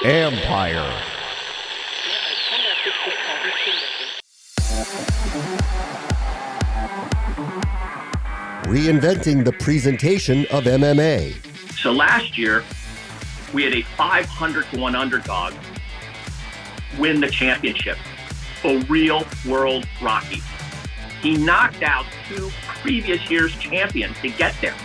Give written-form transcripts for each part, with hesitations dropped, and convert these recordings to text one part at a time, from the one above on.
Empire. Reinventing the presentation of MMA. So last year, we had a 500-1 underdog win the championship, a real world Rocky. He knocked out two previous year's champions to get there.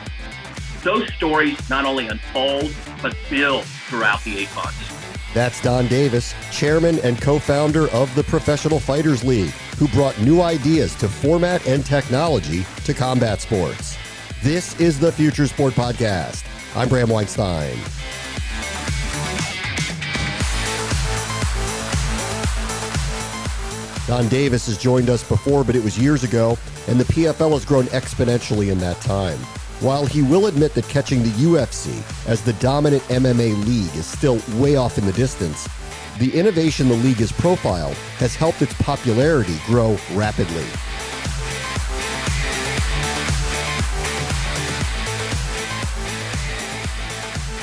Those stories not only unfold, but build throughout the 8 months. That's Donn Davis, chairman and co-founder of the Professional Fighters League, who brought new ideas to format and technology to combat sports. This is the Future Sport Podcast. I'm Bram Weinstein. Donn Davis has joined us before, but it was years ago, and the PFL has grown exponentially in that time. While he will admit that catching the UFC as the dominant MMA league is still way off in the distance, the innovation the league has profiled has helped its popularity grow rapidly.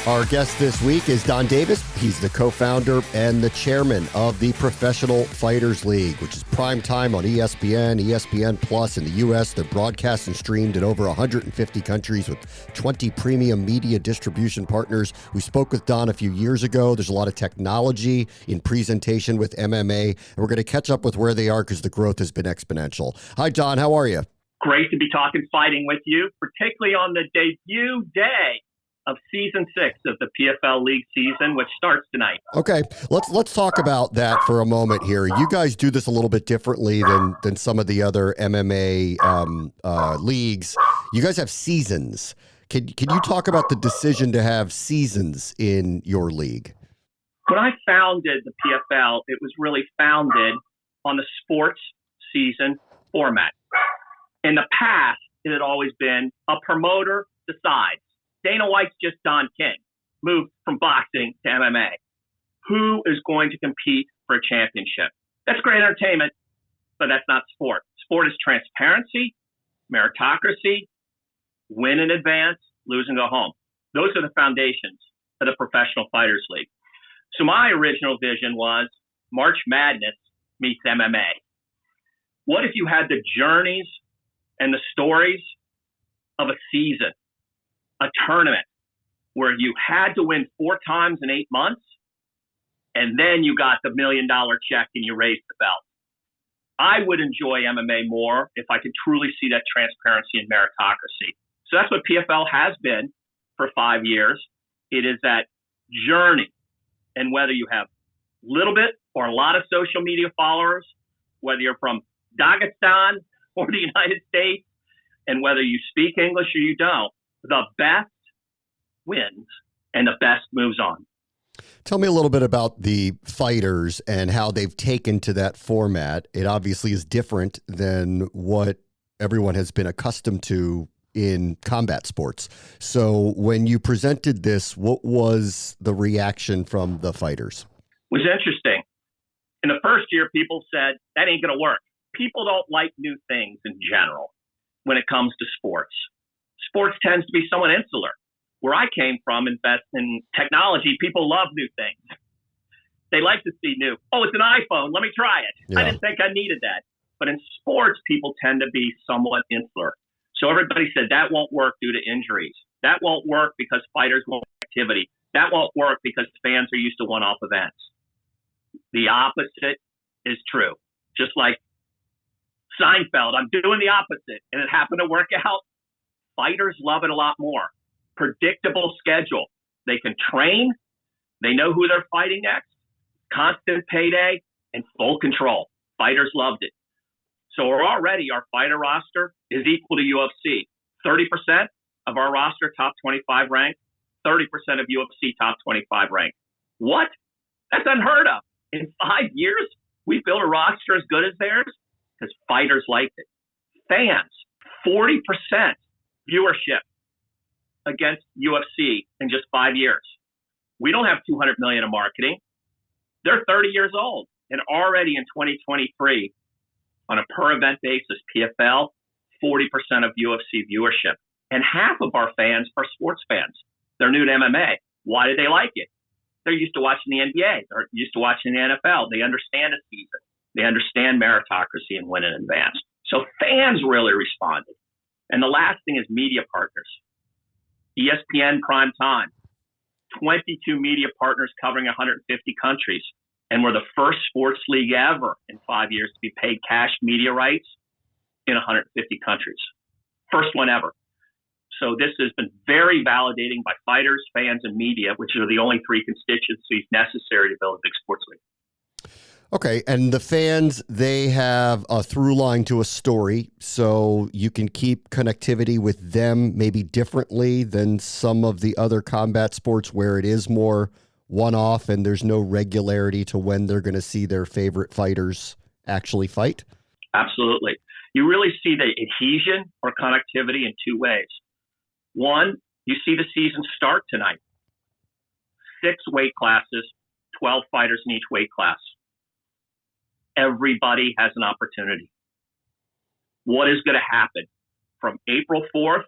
Our guest this week is Donn Davis. He's the co-founder and the chairman of the Professional Fighters League, which is prime time on ESPN, ESPN Plus in the U.S. They're broadcast and streamed in over 150 countries with 20 premium media distribution partners. We spoke with Donn a few years ago. There's a lot of technology in presentation with MMA, and we're going to catch up with where they are because the growth has been exponential. Hi, Donn. How are you? Great to be talking fighting with you, particularly on the debut day of season 6 of the PFL League season, which starts tonight. Okay, let's talk about that for a moment here. You guys do this a little bit differently than some of the other MMA leagues. You guys have seasons. Can you talk about the decision to have seasons in your league? When I founded the PFL, it was really founded on the sports season format. In the past, it had always been a promoter decides. Dana White's just Don King, moved from boxing to MMA. Who is going to compete for a championship? That's great entertainment, but that's not sport. Sport is transparency, meritocracy, win in advance, lose and go home. Those are the foundations of the Professional Fighters League. So my original vision was March Madness meets MMA. What if you had the journeys and the stories of a season? A tournament where you had to win 4 times in 8 months, and then you got the $1 million check and you raised the belt. I would enjoy MMA more if I could truly see that transparency and meritocracy. So that's what PFL has been for 5 years. It is that journey. And whether you have little bit or a lot of social media followers, whether you're from Dagestan or the United States, and whether you speak English or you don't, the best wins and the best moves on. Tell me a little bit about the fighters and how they've taken to that format. It obviously is different than what everyone has been accustomed to in combat sports. So when you presented this, what was the reaction from the fighters? It was interesting. In the first year, people said, that ain't going to work. People don't like new things in general when it comes to sports. Sports tends to be somewhat insular. Where I came from, invest in technology, people love new things. They like to see new. Oh, it's an iPhone. Let me try it. Yeah. I didn't think I needed that. But in sports, people tend to be somewhat insular. So everybody said that won't work due to injuries. That won't work because fighters won't have activity. That won't work because fans are used to one-off events. The opposite is true. Just like Seinfeld, I'm doing the opposite, and it happened to work out. Fighters love it a lot more. Predictable schedule. They can train. They know who they're fighting next. Constant payday and full control. Fighters loved it. So our fighter roster is equal to UFC. 30% of our roster top 25 ranked. 30% of UFC top 25 ranked. What? That's unheard of. In 5 years, we built a roster as good as theirs because fighters liked it. Fans, 40% viewership against UFC in just 5 years. We don't have $200 million in marketing. They're 30 years old, and already in 2023, on a per event basis, PFL, 40% of UFC viewership, and half of our fans are sports fans. They're new to MMA. Why do they like it? They're used to watching the NBA. They're used to watching the NFL. They understand a season. They understand meritocracy and win in advance. So fans really responded. And the last thing is media partners. ESPN prime time, 22 media partners covering 150 countries. And we're the first sports league ever in 5 years to be paid cash media rights in 150 countries. First one ever. So this has been very validating by fighters, fans, and media, which are the only three constituencies necessary to build a big sports league. Okay, and the fans, they have a through line to a story, so you can keep connectivity with them maybe differently than some of the other combat sports where it is more one-off and there's no regularity to when they're going to see their favorite fighters actually fight? Absolutely. You really see the adhesion or connectivity in two ways. One, you see the season start tonight. 6 weight classes, 12 fighters in each weight class. Everybody has an opportunity. What is going to happen from April 4th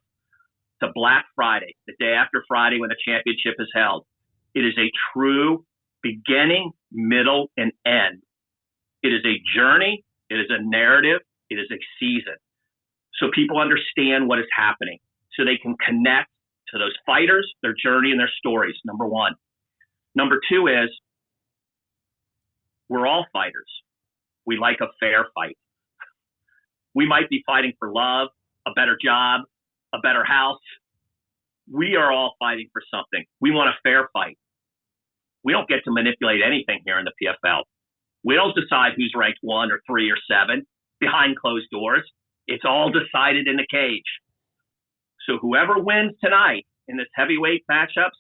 to Black Friday, the day after Friday when the championship is held? It is a true beginning, middle, and end. It is a journey. It is a narrative. It is a season. So people understand what is happening, so they can connect to those fighters, their journey, and their stories, number one. Number two is we're all fighters. We like a fair fight. We might be fighting for love, a better job, a better house. We are all fighting for something. We want a fair fight. We don't get to manipulate anything here in the PFL. We don't decide who's ranked 1 or 3 or 7 behind closed doors. It's all decided in the cage. So whoever wins tonight in this heavyweight matchups,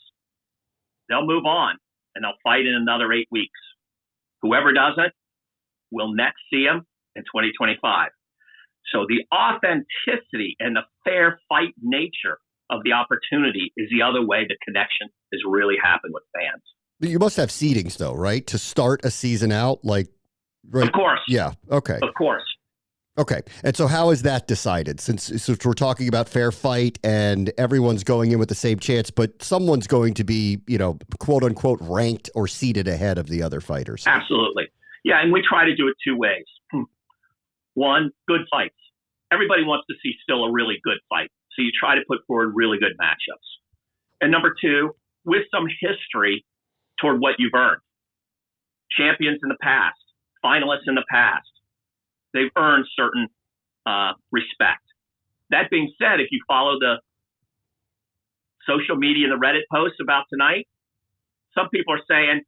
they'll move on and they'll fight in another 8 weeks. Whoever doesn't, we'll next see them in 2025. So the authenticity and the fair fight nature of the opportunity is the other way the connection has really happened with fans. You must have seedings, though, right? To start a season out, like, right? Of course. Yeah. Okay. Of course. Okay. And so how is that decided? Since we're talking about fair fight and everyone's going in with the same chance, but someone's going to be, quote unquote, ranked or seated ahead of the other fighters. Absolutely. Yeah. And we try to do it 2 ways. One, good fights. Everybody wants to see still a really good fight. So you try to put forward really good matchups. And number 2, with some history toward what you've earned. Champions in the past, finalists in the past, they've earned certain respect. That being said, if you follow the social media and the Reddit posts about tonight, some people are saying,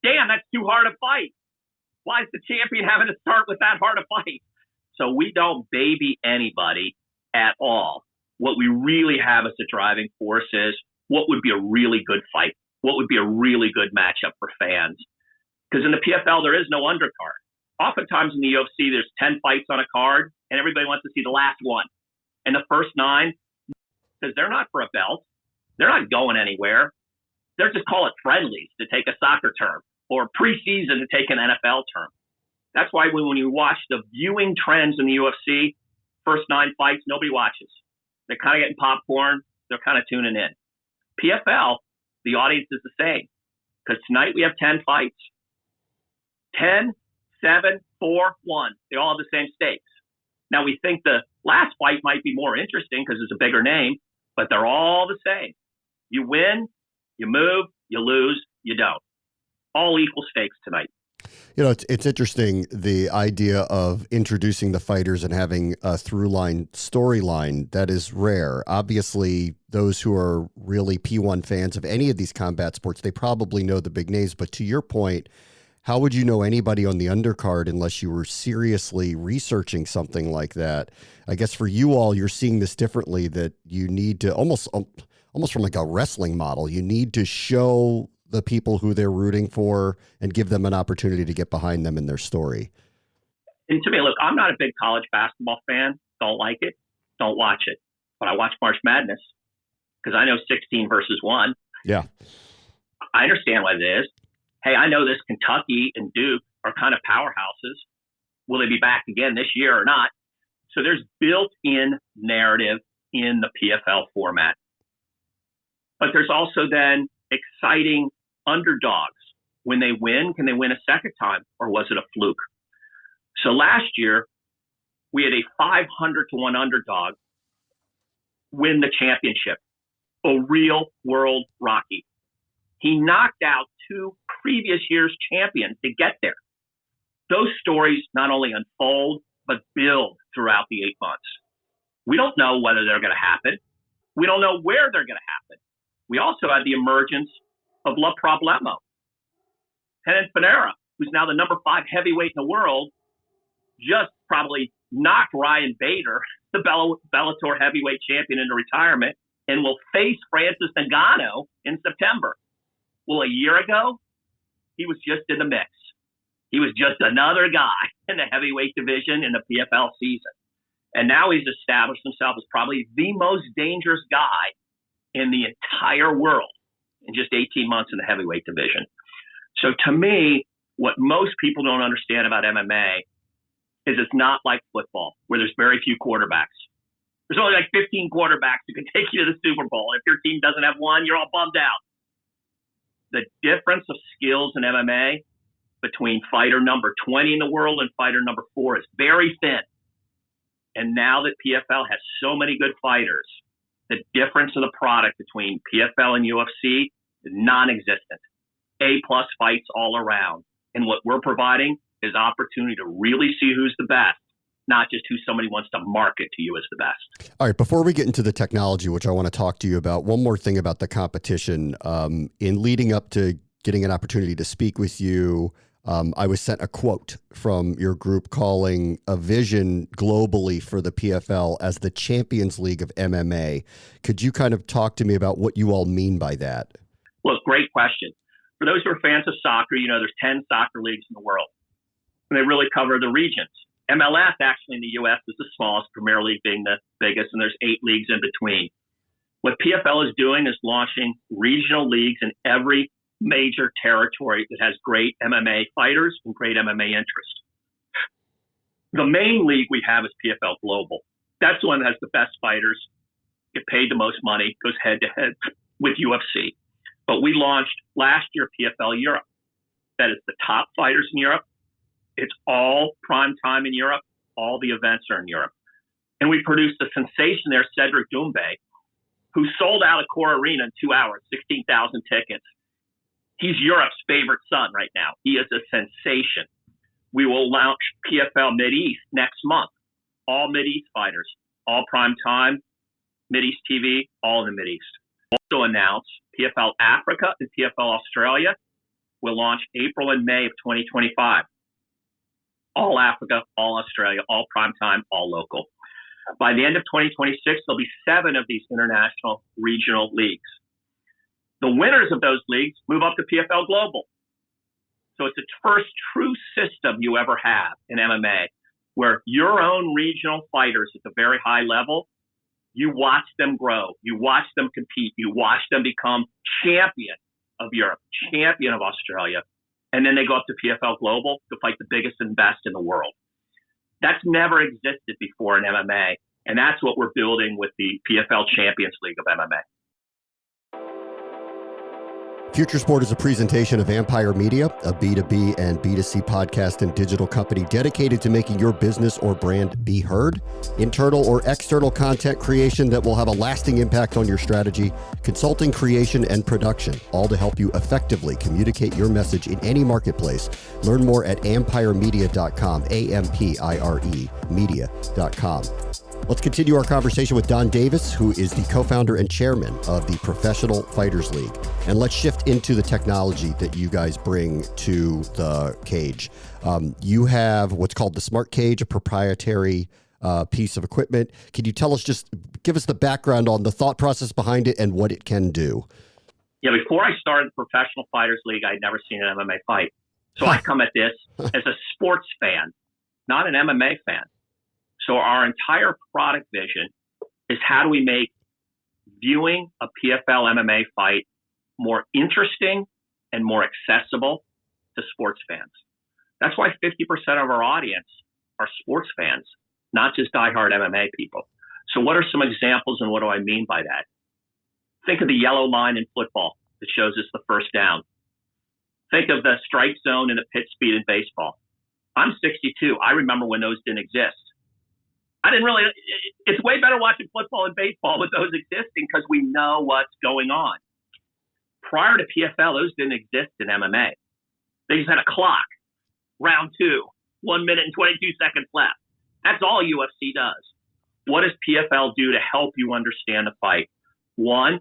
damn, that's too hard a fight. Why is the champion having to start with that hard a fight? So we don't baby anybody at all. What we really have as a driving force is what would be a really good fight? What would be a really good matchup for fans? Because in the PFL, there is no undercard. Oftentimes in the UFC, there's 10 fights on a card, and everybody wants to see the last one. And the first 9, because they're not for a belt. They're not going anywhere. They're just call it friendlies, to take a soccer term, or preseason to take an NFL term. That's why when you watch the viewing trends in the UFC, first 9 fights, nobody watches. They're kind of getting popcorn. They're kind of tuning in. PFL, the audience is the same. Because tonight we have 10 fights. 10, 7, 4, 1. They all have the same stakes. Now we think the last fight might be more interesting because it's a bigger name, but they're all the same. You win, you move, you lose, you don't. All equal stakes tonight. It's interesting, the idea of introducing the fighters and having a through-line storyline that is rare. Obviously, those who are really P1 fans of any of these combat sports, they probably know the big names. But to your point, how would you know anybody on the undercard unless you were seriously researching something like that? I guess for you all, you're seeing this differently, that you need to almost from like a wrestling model, you need to show the people who they're rooting for and give them an opportunity to get behind them in their story. And to me, look, I'm not a big college basketball fan. Don't like it. Don't watch it. But I watch March Madness because I know 16 versus 1. Yeah. I understand what it is. Hey, I know this Kentucky and Duke are kind of powerhouses. Will they be back again this year or not? So there's built-in narrative in the PFL format. But there's also then exciting underdogs. When they win, can they win a second time, or was it a fluke? So last year, we had a 500-1 underdog win the championship, a real world Rocky. He knocked out 2 previous year's champions to get there. Those stories not only unfold, but build throughout the 8 months. We don't know whether they're going to happen. We don't know where they're going to happen. We also had the emergence of La Problema. Renan Finera, who's now the number 5 heavyweight in the world, just probably knocked Ryan Bader, the Bellator heavyweight champion, into retirement, and will face Francis Ngannou in September. Well, a year ago, he was just in the mix. He was just another guy in the heavyweight division in the PFL season. And now he's established himself as probably the most dangerous guy in the entire world in just 18 months in the heavyweight division. So to me, what most people don't understand about MMA is it's not like football, where there's very few quarterbacks. There's only like 15 quarterbacks who can take you to the Super Bowl. If your team doesn't have one, you're all bummed out. The difference of skills in MMA between fighter number 20 in the world and fighter number 4 is very thin. And now that PFL has so many good fighters, the difference of the product between PFL and UFC is non-existent. A-plus fights all around. And what we're providing is opportunity to really see who's the best, not just who somebody wants to market to you as the best. All right, before we get into the technology, which I want to talk to you about, one more thing about the competition. In leading up to getting an opportunity to speak with you, I was sent a quote from your group calling a vision globally for the PFL as the Champions League of MMA. Could you kind of talk to me about what you all mean by that? Well, great question. For those who are fans of soccer, you know, there's 10 soccer leagues in the world, and they really cover the regions. MLS, actually, in the U.S. is the smallest, Premier League being the biggest, and there's 8 leagues in between. What PFL is doing is launching regional leagues in every major territory that has great MMA fighters and great MMA interest. The main league we have is PFL Global. That's the one that has the best fighters, get paid the most money, goes head-to-head with UFC. But we launched last year PFL Europe. That is the top fighters in Europe. It's all prime time in Europe. All the events are in Europe. And we produced a sensation there, Cedric Doumbé, who sold out a core arena in 2 hours, 16,000 tickets. He's Europe's favorite son right now. He is a sensation. We will launch PFL Mideast next month. All Mideast fighters, all prime time, Mideast TV, all in the Mideast. Also announced PFL Africa and PFL Australia will launch April and May of 2025. All Africa, all Australia, all prime time, all local. By the end of 2026, there'll be 7 of these international regional leagues. The winners of those leagues move up to PFL Global. So it's the first true system you ever have in MMA, where your own regional fighters at the very high level, you watch them grow, you watch them compete, you watch them become champion of Europe, champion of Australia, and then they go up to PFL Global to fight the biggest and best in the world. That's never existed before in MMA, and that's what we're building with the PFL Champions League of MMA. Future Sport is a presentation of Empire Media, a B2B and B2C podcast and digital company dedicated to making your business or brand be heard. Internal or external content creation that will have a lasting impact on your strategy, consulting, creation, and production, all to help you effectively communicate your message in any marketplace. Learn more at ampiremedia.com, A-M-P-I-R-E, media.com. Let's continue our conversation with Donn Davis, who is the co-founder and chairman of the Professional Fighters League. And let's shift into the technology that you guys bring to the cage. You have what's called the Smart Cage, a proprietary piece of equipment. Can you tell us, just give us the background on the thought process behind it and what it can do? Yeah, before I started the Professional Fighters League, I'd never seen an MMA fight. So I come at this as a sports fan, not an MMA fan. So our entire product vision is how do we make viewing a PFL MMA fight more interesting and more accessible to sports fans. That's why 50% of our audience are sports fans, not just diehard MMA people. So what are some examples and what do I mean by that? Think of the yellow line in football. that shows us the first down. Think of the strike zone and the pitch speed in baseball. I'm 62. I remember when those didn't exist. It's way better watching football and baseball with those existing because we know what's going on. Prior to PFL, those didn't exist in MMA. They just had a clock. Round 2, 1 minute and 22 seconds left. That's all UFC does. What does PFL do to help you understand the fight? One,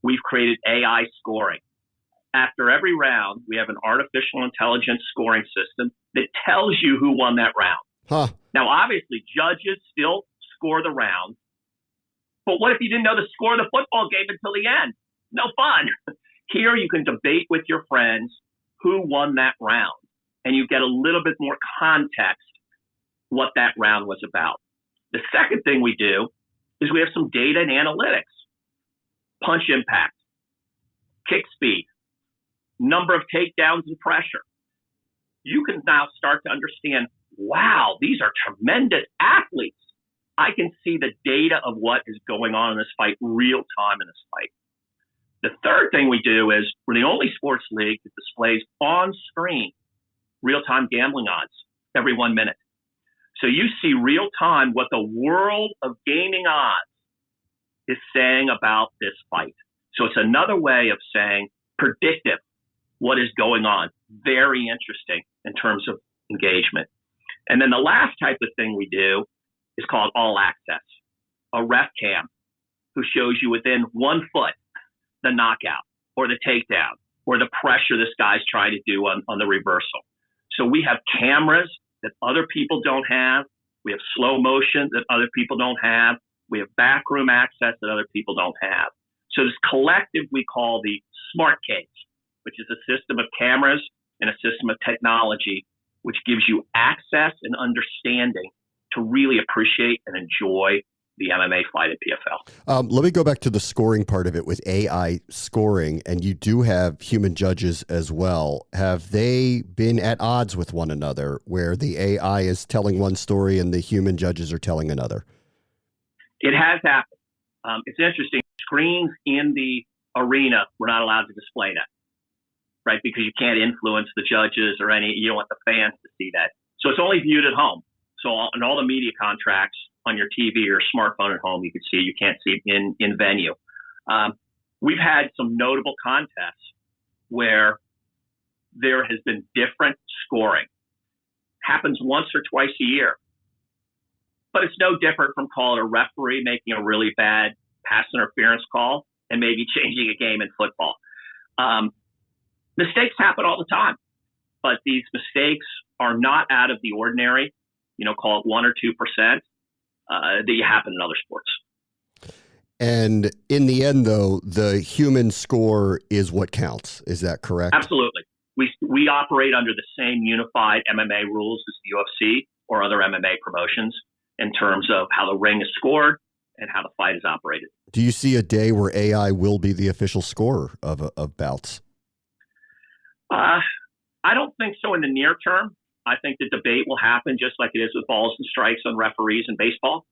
we've created AI scoring. After every round, we have an artificial intelligence scoring system that tells you who won that round. Huh. Now, obviously, judges still score the round. But what if you didn't know the score of the football game until the end? No fun. Here, you can debate with your friends who won that round, and you get a little bit more context what that round was about. The second thing we do is we have some data and analytics. Punch impact, kick speed, number of takedowns and pressure. You can now start to understand, wow, these are tremendous athletes. I can see the data of what is going on in this fight real time in this fight. The third thing we do is we're the only sports league that displays on screen real-time gambling odds every 1 minute. So you see real time what the world of gaming odds is saying about this fight. So it's another way of saying predictive, what is going on. Very interesting in terms of engagement. And then the last type of thing we do is called all access, a ref cam who shows you within 1 foot the knockout or the takedown or the pressure this guy's trying to do on the reversal. So we have cameras that other people don't have. We have slow motion that other people don't have. We have backroom access that other people don't have. So this collective we call the smart cage, which is a system of cameras and a system of technology, which gives you access and understanding to really appreciate and enjoy the MMA fight at PFL. Let me go back to the scoring part of it with AI scoring, and you do have human judges as well. Have they been at odds with one another where the AI is telling one story and the human judges are telling another? It has happened. It's interesting. Screens in the arena, we're not allowed to display that, right? Because you can't influence the judges or you don't want the fans to see that. So it's only viewed at home. So in all the media contracts on your TV or smartphone at home, you can see, you can't see in venue. We've had some notable contests where there has been different scoring. Happens once or twice a year. But it's no different from calling a referee making a really bad pass interference call and maybe changing a game in football. Mistakes happen all the time, but these mistakes are not out of the ordinary, call it 1 or 2%, that happen in other sports. And in the end, though, the human score is what counts. Is that correct? Absolutely. We operate under the same unified MMA rules as the UFC or other MMA promotions in terms of how the ring is scored and how the fight is operated. Do you see a day where AI will be the official scorer of bouts? I don't think so in the near term. I think the debate will happen just like it is with balls and strikes on referees in baseball.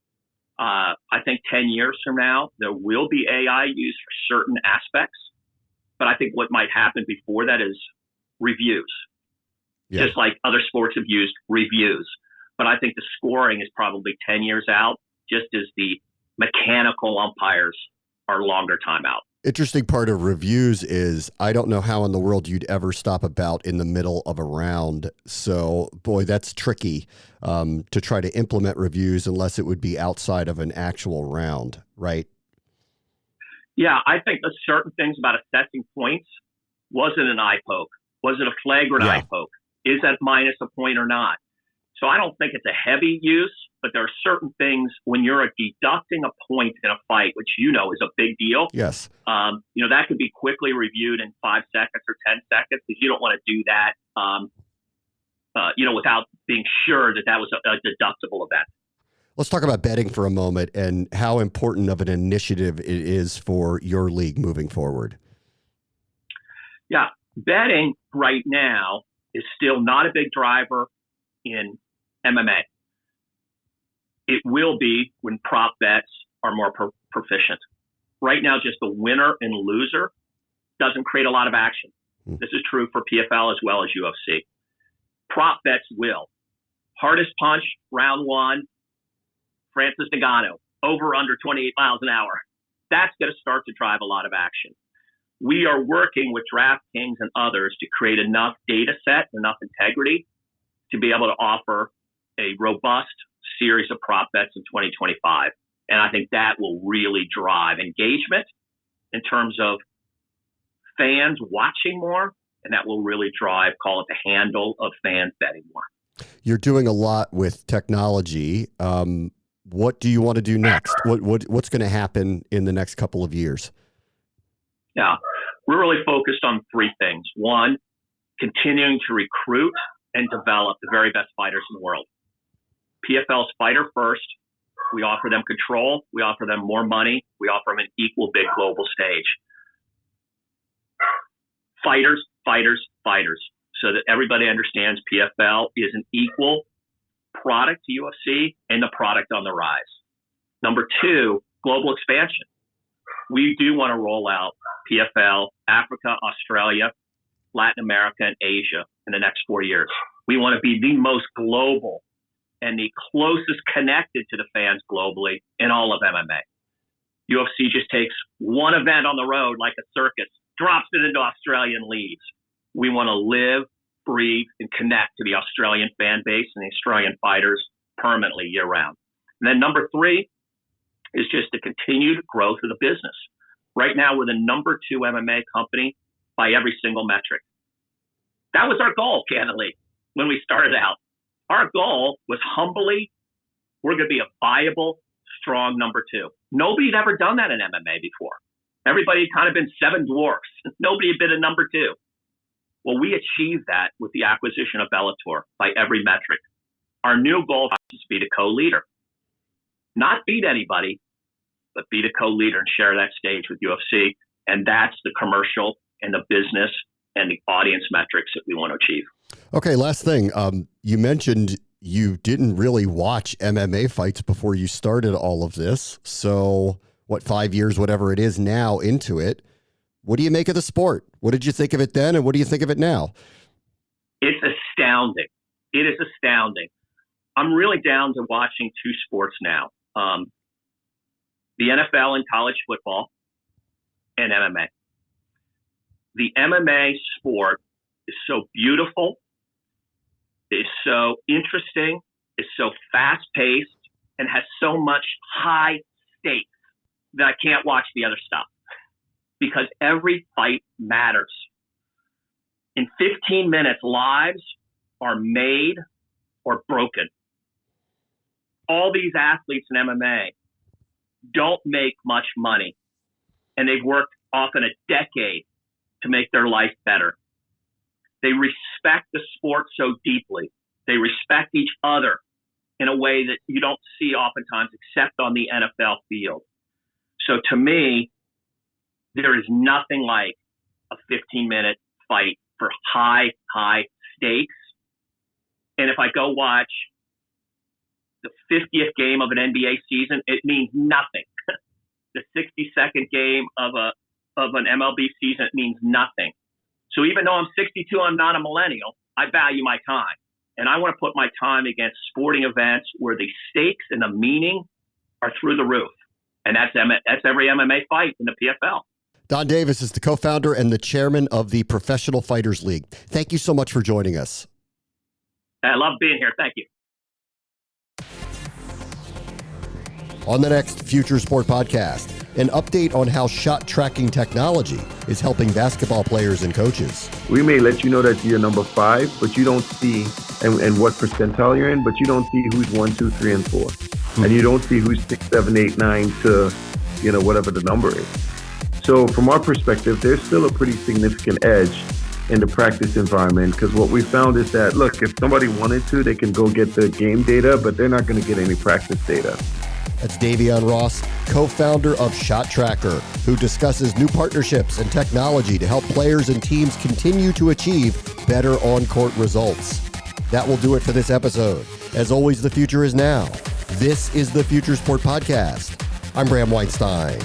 I think 10 years from now, there will be AI used for certain aspects. But I think what might happen before that is reviews, just like other sports have used reviews. But I think the scoring is probably 10 years out, just as the mechanical umpires are longer time out. Interesting part of reviews is I don't know how in the world you'd ever stop a bout in the middle of a round. So, boy, that's tricky to try to implement reviews unless it would be outside of an actual round, right? Yeah, I think there's certain things about assessing points. Was it an eye poke? Was it a flagrant eye poke? Is that minus a point or not? So I don't think it's a heavy use, but there are certain things when you're deducting a point in a fight, which is a big deal. Yes. That could be quickly reviewed in 5 seconds or 10 seconds because you don't want to do that, without being sure that was a deductible event. Let's talk about betting for a moment and how important of an initiative it is for your league moving forward. Yeah, betting right now is still not a big driver in MMA. It will be when prop bets are more proficient. Right now, just the winner and loser doesn't create a lot of action. This is true for PFL as well as UFC. Prop bets will. Hardest punch, round one, Francis Ngannou, over under 28 miles an hour. That's going to start to drive a lot of action. We are working with DraftKings and others to create enough data set, enough integrity to be able to offer a robust series of prop bets in 2025. And I think that will really drive engagement in terms of fans watching more, and that will really drive, call it the handle of fans betting more. You're doing a lot with technology. What do you want to do next? What's going to happen in the next couple of years? Yeah, we're really focused on three things. One, continuing to recruit and develop the very best fighters in the world. PFL's fighter first. We offer them control. We offer them more money. We offer them an equal big global stage. Fighters, fighters, fighters. So that everybody understands PFL is an equal product to UFC and the product on the rise. Number two, global expansion. We do want to roll out PFL, Africa, Australia, Latin America, and Asia in the next 4 years. We want to be the most global and the closest connected to the fans globally in all of MMA. UFC just takes one event on the road like a circus, drops it into Australia and leaves. We want to live, breathe, and connect to the Australian fan base and the Australian fighters permanently year-round. And then number three is just the continued growth of the business. Right now, we're the number 2 MMA company by every single metric. That was our goal, candidly, when we started out. Our goal was humbly, we're going to be a viable, strong number 2. Nobody had ever done that in MMA before. Everybody had kind of been 7 dwarfs. Nobody had been a number 2. Well, we achieved that with the acquisition of Bellator by every metric. Our new goal is to be the co-leader. Not beat anybody, but be the co-leader and share that stage with UFC. And that's the commercial and the business and the audience metrics that we want to achieve. Okay, last thing. You mentioned you didn't really watch MMA fights before you started all of this. So, 5 years, whatever it is now into it. What do you make of the sport? What did you think of it then, and what do you think of it now? It's astounding. It is astounding. I'm really down to watching 2 sports now. The NFL and college football and MMA. The MMA sport is so beautiful, is so interesting, is so fast-paced, and has so much high stakes that I can't watch the other stuff because every fight matters. In 15 minutes, lives are made or broken. All these athletes in MMA don't make much money, and they've worked often a decade to make their life better. They respect the sport so deeply. They respect each other in a way that you don't see oftentimes except on the NFL field. So to me, there is nothing like a 15-minute fight for high stakes. And if I go watch the 50th game of an NBA season, it means nothing. The 62nd game of an MLB season, it means nothing. So even though I'm 62, I'm not a millennial. I value my time. And I want to put my time against sporting events where the stakes and the meaning are through the roof. And that's every MMA fight in the PFL. Donn Davis is the co-founder and the chairman of the Professional Fighters League. Thank you so much for joining us. I love being here. Thank you. On the next Future Sport podcast, an update on how shot tracking technology is helping basketball players and coaches. We may let you know that you're number 5, but you don't see and what percentile you're in, but you don't see who's 1, 2, 3, and 4. And you don't see who's 6, 7, 8, 9 to, whatever the number is. So from our perspective, there's still a pretty significant edge in the practice environment, because what we found is that, look, if somebody wanted to, they can go get the game data, but they're not going to get any practice data. That's Davion Ross, co-founder of Shot Tracker, who discusses new partnerships and technology to help players and teams continue to achieve better on-court results. That will do it for this episode. As always, the future is now. This is the Future Sport Podcast. I'm Bram Weinstein.